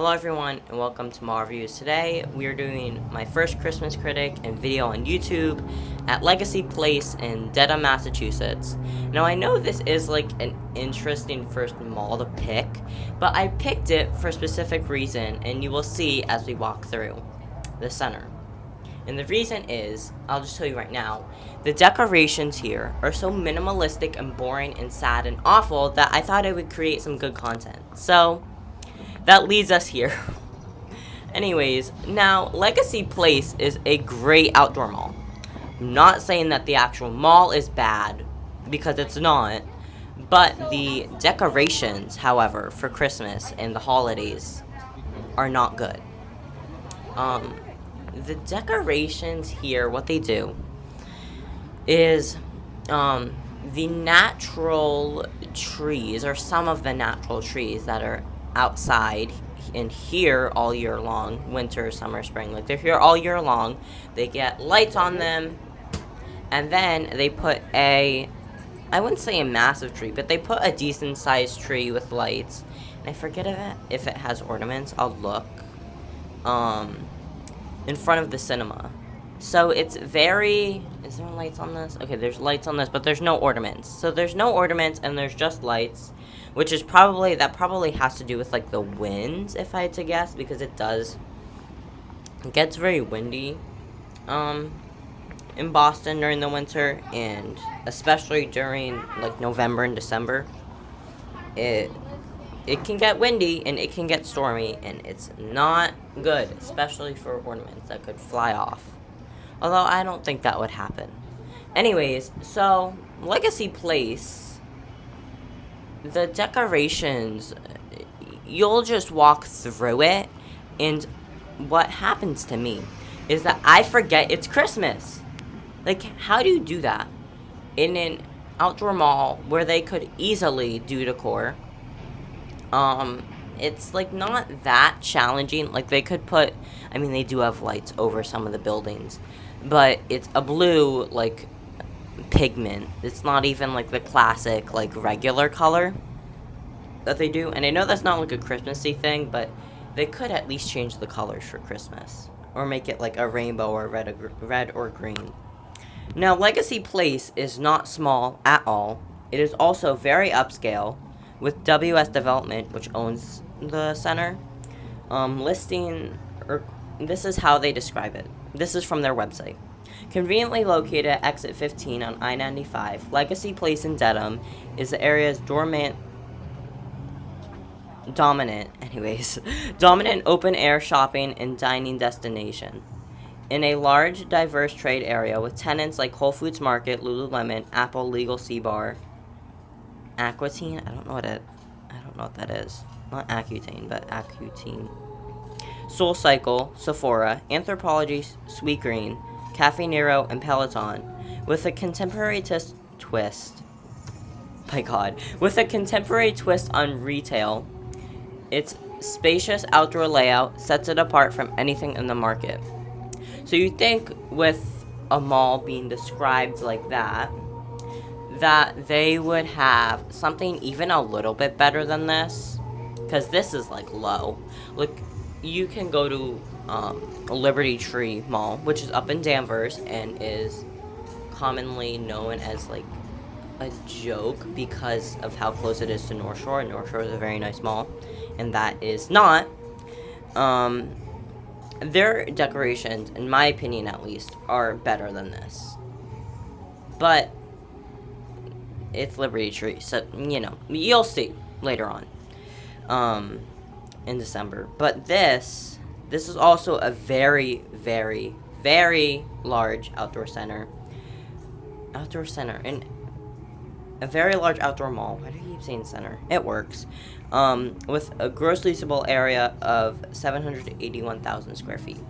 Hello everyone and welcome to my reviews. Today we are doing my first Christmas Critic and video on YouTube at Legacy Place in Dedham, Massachusetts. Now I know this is like an interesting first mall to pick, but I picked it for a specific reason and you will see as we walk through the center. And the reason is, I'll just tell you right now, the decorations here are so minimalistic and boring and sad and awful that I thought I would create some good content. So that leads us here. Anyways, now Legacy Place is a great outdoor mall. I'm not saying that the actual mall is bad, because it's not, but the decorations, however, for Christmas and the holidays are not good. The decorations here, what they do is the natural trees, or some of the natural trees that are outside and here all year long, winter, summer, spring, like they're here all year long. They get lights on them, and then they put I wouldn't say a massive tree, but they put a decent sized tree with lights, and I forget if it has ornaments. I'll look in front of the cinema. So it's very, is there lights on this? Okay, there's lights on this, but there's no ornaments. So there's no ornaments and there's just lights, which is probably has to do with like the winds, if I had to guess, because it gets very windy in Boston during the winter, and especially during like November and December. It can get windy and it can get stormy, and it's not good, especially for ornaments that could fly off. Although I don't think that would happen. Anyways, so Legacy Place, the decorations, you'll just walk through it, and what happens to me is that I forget it's Christmas. Like, how do you do that in an outdoor mall where they could easily do decor? It's like not that challenging. Like, they could put, I mean, they do have lights over some of the buildings, but it's a blue, like, pigment. It's not even like the classic, like, regular color that they do. And I know that's not like a Christmassy thing, but they could at least change the colors for Christmas, or make it like a rainbow or red or green. Now, Legacy Place is not small at all. It is also very upscale, with WS Development, which owns the center, this is how they describe it. This is from their website. Conveniently located at exit 15 on I-95, Legacy Place in Dedham is the area's dominant open-air shopping and dining destination. In a large, diverse trade area with tenants like Whole Foods Market, Lululemon, Apple, Legal Sea Bar, Aquatine, I don't know what that is. Not Accutane, but Accutine. Soul Cycle, Sephora, Anthropologie, Sweetgreen, Cafe Nero, and Peloton, with a contemporary twist. My God, with a contemporary twist on retail, its spacious outdoor layout sets it apart from anything in the market. So you think with a mall being described like that they would have something even a little bit better than this, because this is like low. Like, you can go to Liberty Tree Mall, which is up in Danvers and is commonly known as like a joke because of how close it is to North Shore. North Shore is a very nice mall, and that is not. Their decorations, in my opinion at least, are better than this. But it's Liberty Tree, so, you know, you'll see later on in December. But this is also a very, very, very large outdoor center, and a very large outdoor mall. Why do you keep saying center? It works. With a gross leasable area of 781,000 square feet.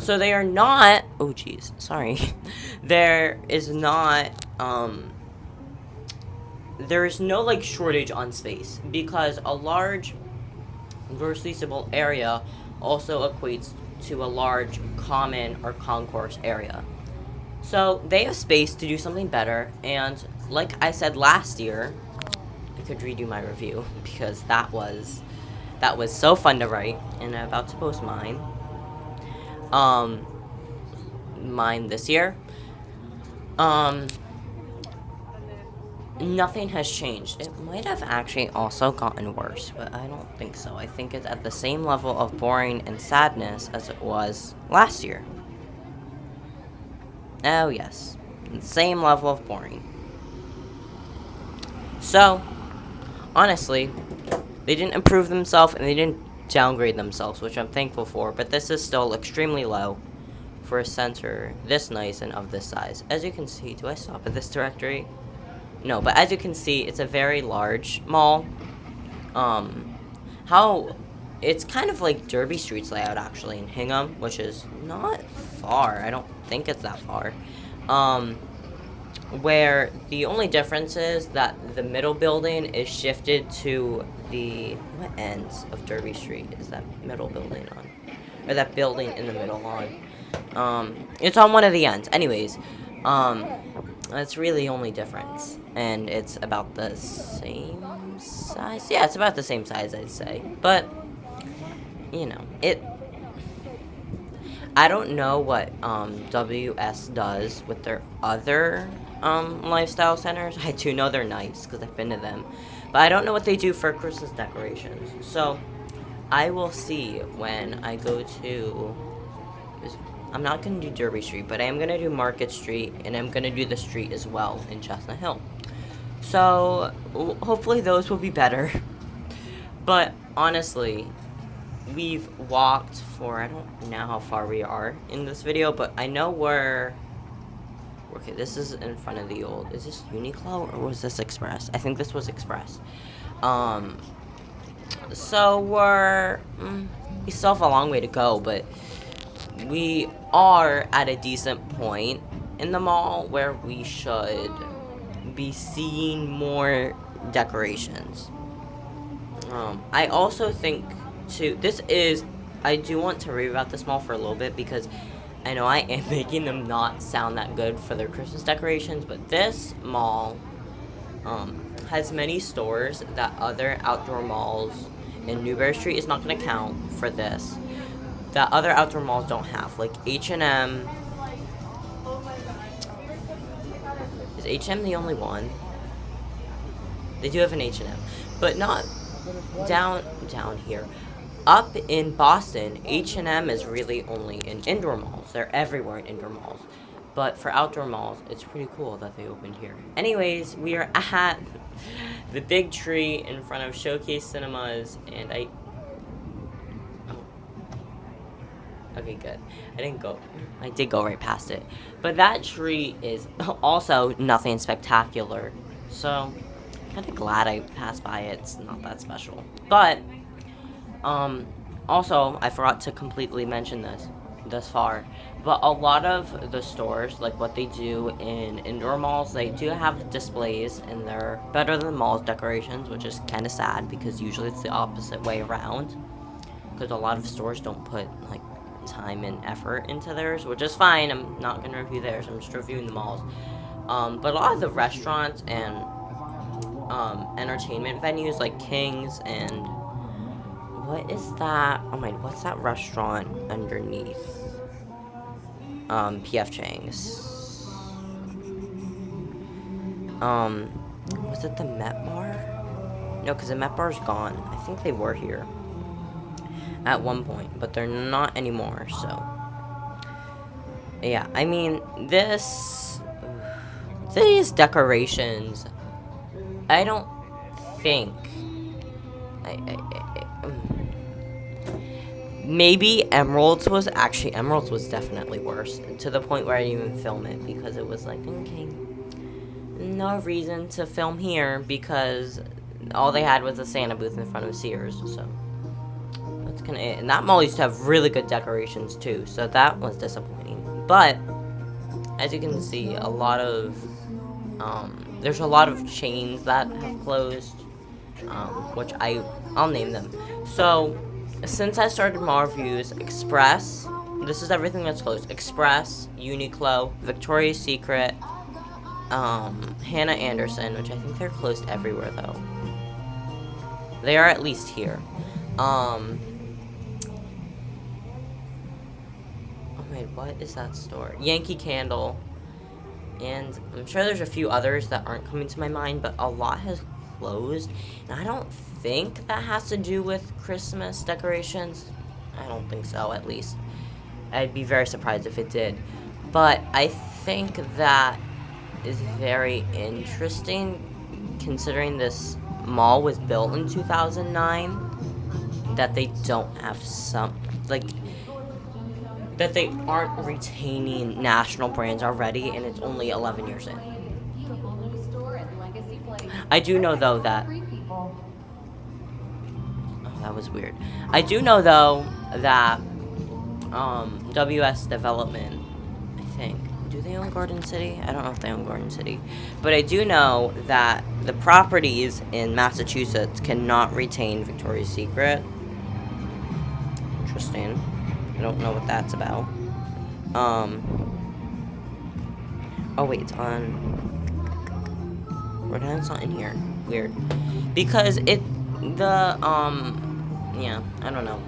So they are not, oh geez, sorry. There is no like shortage on space, because a large gross leasable area also equates to a large common or concourse area. So they have space to do something better, and like I said last year, I could redo my review because that was that was so fun to write, and I'm about to post mine. Mine this year. Nothing has changed. It might have actually also gotten worse, but I don't think so. I think it's at the same level of boring and sadness as it was last year. Oh, yes. The same level of boring. So, honestly, they didn't improve themselves and they didn't downgrade themselves, which I'm thankful for, but this is still extremely low for a center this nice and of this size. As you can see, do I stop at this directory? No, but as you can see, it's a very large mall. It's kind of like Derby Street's layout, actually, in Hingham, which is not far. I don't think it's that far. Where the only difference is that the middle building is shifted to what ends of Derby Street is that middle building on? Or that building in the middle on? It's on one of the ends. Anyways, that's really the only difference. And it's about the same size. Yeah, it's about the same size, I'd say. But, you know, I don't know what WS does with their other lifestyle centers. I do know they're nice because I've been to them. But I don't know what they do for Christmas decorations. So, I will see when I go to... I'm not going to do Derby Street, but I am going to do Market Street, and I'm going to do the street as well in Chestnut Hill. So, hopefully those will be better. But, honestly, we've walked for, I don't know how far we are in this video, but I know we're... Okay, this is in front of the old... Is this Uniqlo, or was this Express? I think this was Express. So, we still have a long way to go, but... we are at a decent point in the mall where we should be seeing more decorations. I also think, too, I do want to rave about this mall for a little bit because I know I am making them not sound that good for their Christmas decorations, but this mall has many stores that other outdoor malls in Newbury Street is not going to count for this. That other outdoor malls don't have, like H&M. Is H&M the only one? They do have an H&M, but not down here. Up in Boston, H&M is really only in indoor malls. They're everywhere in indoor malls. But for outdoor malls, it's pretty cool that they opened here. Anyways, we are at the big tree in front of Showcase Cinemas, and okay, good. I did go right past it. But that tree is also nothing spectacular. So, kind of glad I passed by it. It's not that special. But, also, I forgot to completely mention this thus far. But a lot of the stores, like what they do in indoor malls, they do have displays, and they're better than malls decorations, which is kind of sad because usually it's the opposite way around. Because a lot of stores don't put, like, time and effort into theirs, which is fine. I'm not going to review theirs. I'm just reviewing the malls. But a lot of the restaurants and entertainment venues like King's and what is that? Oh my, what's that restaurant underneath? P.F. Chang's. Was it the Met Bar? No, because the Met Bar's gone. I think they were here at one point, but they're not anymore, so yeah, I mean, these decorations, I don't think, maybe Emerald's was definitely worse, to the point where I didn't even film it, because it was like, okay, no reason to film here, because all they had was a Santa booth in front of Sears, so that's kind of it. And that mall used to have really good decorations too, so that was disappointing. But as you can see, a lot of there's a lot of chains that have closed, which I'll name them. So since I started mall reviews, Express, this is everything that's closed: Express, Uniqlo, Victoria's Secret, Hannah Anderson, which I think they're closed everywhere though. They are at least here. Oh wait, what is that store? Yankee Candle. And I'm sure there's a few others that aren't coming to my mind, but a lot has closed. And I don't think that has to do with Christmas decorations. I don't think so, at least. I'd be very surprised if it did. But I think that is very interesting, considering this mall was built in 2009, that they don't have some, like, that they aren't retaining national brands already, and it's only 11 years in. I do know, though, that... Oh, that was weird. I do know, though, that WS Development, I think... Do they own Garden City? I don't know if they own Garden City. But I do know that the properties in Massachusetts cannot retain Victoria's Secret. Interesting. I don't know what that's about. Oh wait, it's on... Rhode Island's not in here. Weird. Because yeah, I don't know.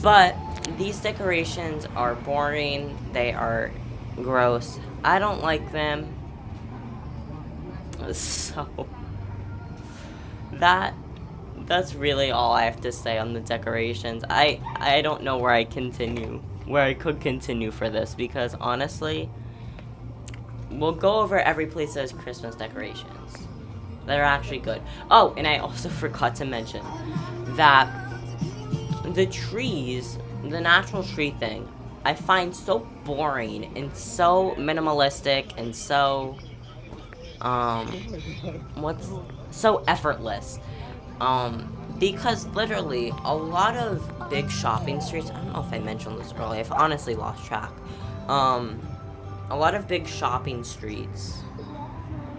But these decorations are boring. They are gross. I don't like them. So... That's really all I have to say on the decorations. I don't know where I could continue for this, because honestly, we'll go over every place that has Christmas decorations that are actually good. Oh, and I also forgot to mention that the trees, the natural tree thing, I find so boring and so minimalistic and so so effortless. Because literally, a lot of big shopping streets, I don't know if I mentioned this earlier, I've honestly lost track. A lot of big shopping streets,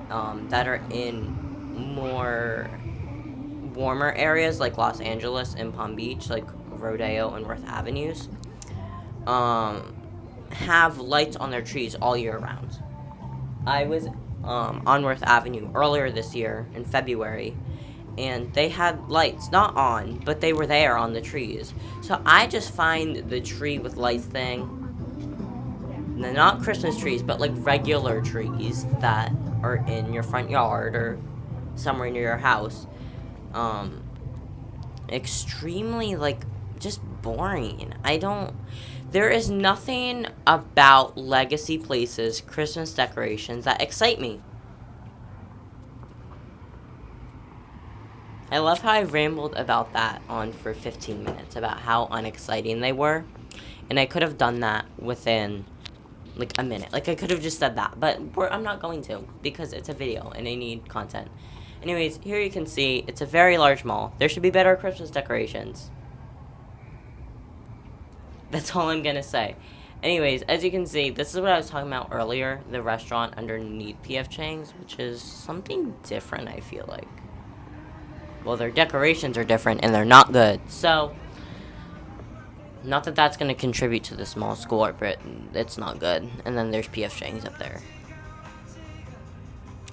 that are in more warmer areas, like Los Angeles and Palm Beach, like Rodeo and Worth Avenues, have lights on their trees all year round. I was, on Worth Avenue earlier this year, in February, and they had lights, not on, but they were there on the trees. So I just find the tree with lights thing, not Christmas trees, but like regular trees that are in your front yard or somewhere near your house, extremely, like, just boring. There is nothing about Legacy Place's Christmas decorations that excite me. I love how I rambled about that on for 15 minutes, about how unexciting they were. And I could have done that within, like, a minute. Like, I could have just said that. But I'm not going to, because it's a video, and I need content. Anyways, here you can see, it's a very large mall. There should be better Christmas decorations. That's all I'm gonna say. Anyways, as you can see, this is what I was talking about earlier. The restaurant underneath P.F. Chang's, which is something different, I feel like. Well, their decorations are different, and they're not good. So, not that that's going to contribute to the small score, but it's not good. And then there's P.F. Chang's up there.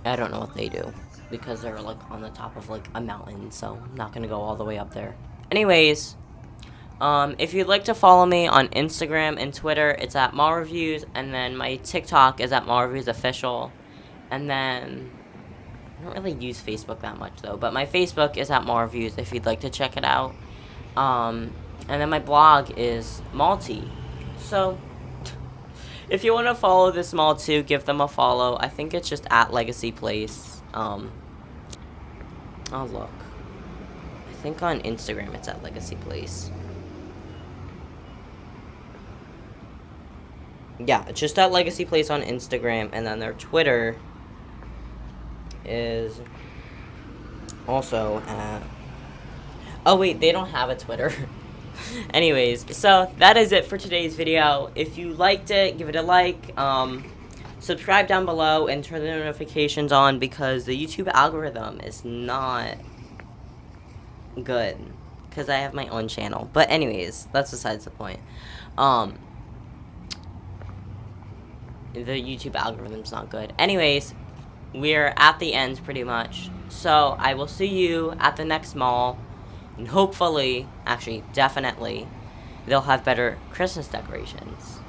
I don't know what they do, because they're, like, on the top of, like, a mountain, so I'm not going to go all the way up there. Anyways, if you'd like to follow me on Instagram and Twitter, it's at Mall Reviews, and then my TikTok is at Mall Reviews Official, and then... I don't really use Facebook that much, though, but my Facebook is at Mall Reviews if you'd like to check it out. And then my blog is Malty. So, if you want to follow this mall too, give them a follow. I think it's just at Legacy Place. Oh, look. I think on Instagram it's at Legacy Place. Yeah, it's just at Legacy Place on Instagram, and then their Twitter is also at... Oh, wait, they don't have a Twitter. Anyways, so that is it for today's video. If you liked it, give it a like. Subscribe down below and turn the notifications on, because the YouTube algorithm is not good, because I have my own channel. But anyways, that's besides the point. The YouTube algorithm's not good. Anyways, we're at the end pretty much. So I will see you at the next mall. And hopefully, actually, definitely, they'll have better Christmas decorations.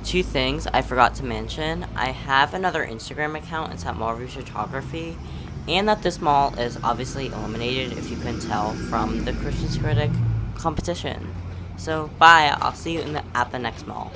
Two things I forgot to mention. I have another Instagram account. It's at Marvel's Photography. And that this mall is obviously eliminated, if you can tell, from the Christmas Critic competition. So, bye. I'll see you at the next mall.